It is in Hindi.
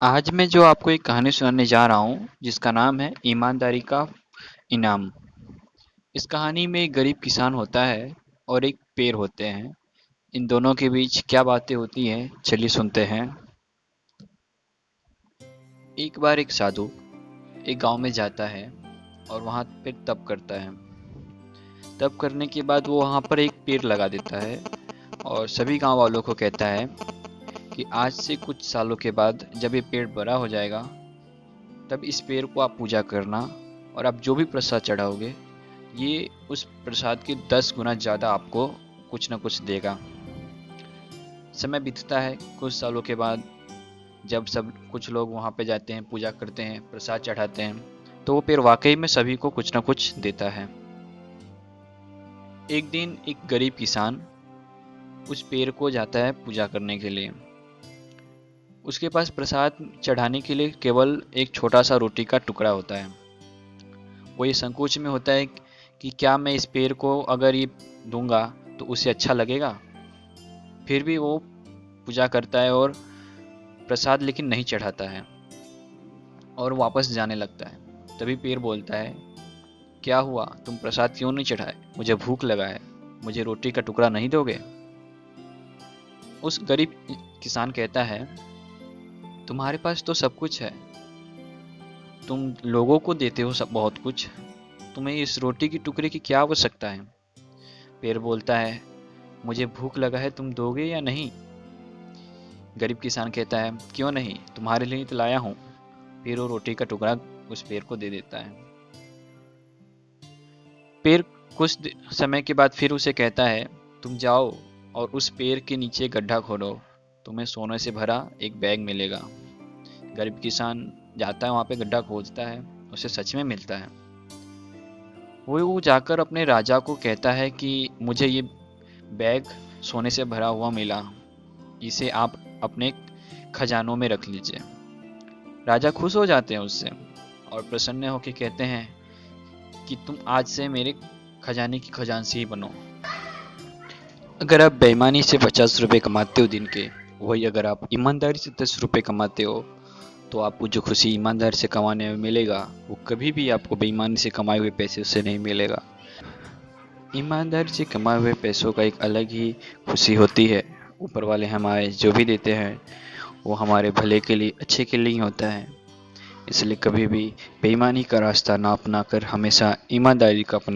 आज मैं जो आपको एक कहानी सुनाने जा रहा हूँ जिसका नाम है ईमानदारी का इनाम। इस कहानी में एक गरीब किसान होता है और एक पेड़ होते हैं। इन दोनों के बीच क्या बातें होती हैं, चलिए सुनते हैं। एक बार एक साधु एक गांव में जाता है और वहाँ पे तप करता है। तप करने के बाद वो वहाँ पर एक पेड़ लगा देता है और सभी गांव वालों को कहता है कि आज से कुछ सालों के बाद जब ये पेड़ बड़ा हो जाएगा तब इस पेड़ को आप पूजा करना और आप जो भी प्रसाद चढ़ाओगे ये उस प्रसाद के 10 गुना ज़्यादा आपको कुछ ना कुछ देगा। समय बीतता है, कुछ सालों के बाद जब सब कुछ लोग वहाँ पे जाते हैं, पूजा करते हैं, प्रसाद चढ़ाते हैं, तो वो पेड़ वाकई में सभी को कुछ ना कुछ देता है। एक दिन एक गरीब किसान उस पेड़ को जाता है पूजा करने के लिए। उसके पास प्रसाद चढ़ाने के लिए केवल एक छोटा सा रोटी का टुकड़ा होता है। वो ये संकोच में होता है कि क्या मैं इस पेड़ को अगर ये दूंगा तो उसे अच्छा लगेगा। फिर भी वो पूजा करता है और प्रसाद लेकिन नहीं चढ़ाता है और वापस जाने लगता है। तभी पेड़ बोलता है, क्या हुआ, तुम प्रसाद क्यों नहीं चढ़ाए? मुझे भूख लगा है, मुझे रोटी का टुकड़ा नहीं दोगे? उस गरीब किसान कहता है, तुम्हारे पास तो सब कुछ है, तुम लोगों को देते हो सब बहुत कुछ, तुम्हें इस रोटी की टुकड़े की क्या आवश्यकता है? पेड़ बोलता है, मुझे भूख लगा है, तुम दोगे या नहीं? गरीब किसान कहता है, क्यों नहीं, तुम्हारे लिए तो लाया हूँ। फिर वो रोटी का टुकड़ा उस पेड़ को दे देता है। पेड़ कुछ समय के बाद फिर उसे कहता है, तुम जाओ और उस पेड़ के नीचे गड्ढा खोदो, तुम्हें सोने से भरा एक बैग मिलेगा। गरीब किसान जाता है, वहाँ पे गड्ढा खोदता है, उसे सच में मिलता है। वो जाकर अपने राजा को कहता है कि मुझे ये बैग सोने से भरा हुआ मिला, इसे आप अपने खजानों में रख लीजिए। राजा खुश हो जाते हैं उससे और प्रसन्न होकर कहते हैं कि तुम आज से मेरे खजाने की खजांची ही बनो। अगर आप बेईमानी से 50 रुपए कमाते हो दिन के, वही अगर आप ईमानदारी से 10 रुपए कमाते हो, तो आपको जो खुशी ईमानदारी से कमाने में मिलेगा वो कभी भी आपको बेईमानी से कमाए हुए पैसे से नहीं मिलेगा। ईमानदारी से कमाए हुए पैसों का एक अलग ही खुशी होती है। ऊपर वाले हमारे जो भी देते हैं वो हमारे भले के लिए, अच्छे के लिए ही होता है। इसलिए कभी भी बेईमानी का रास्ता ना अपना कर हमेशा ईमानदारी का अपनाइए।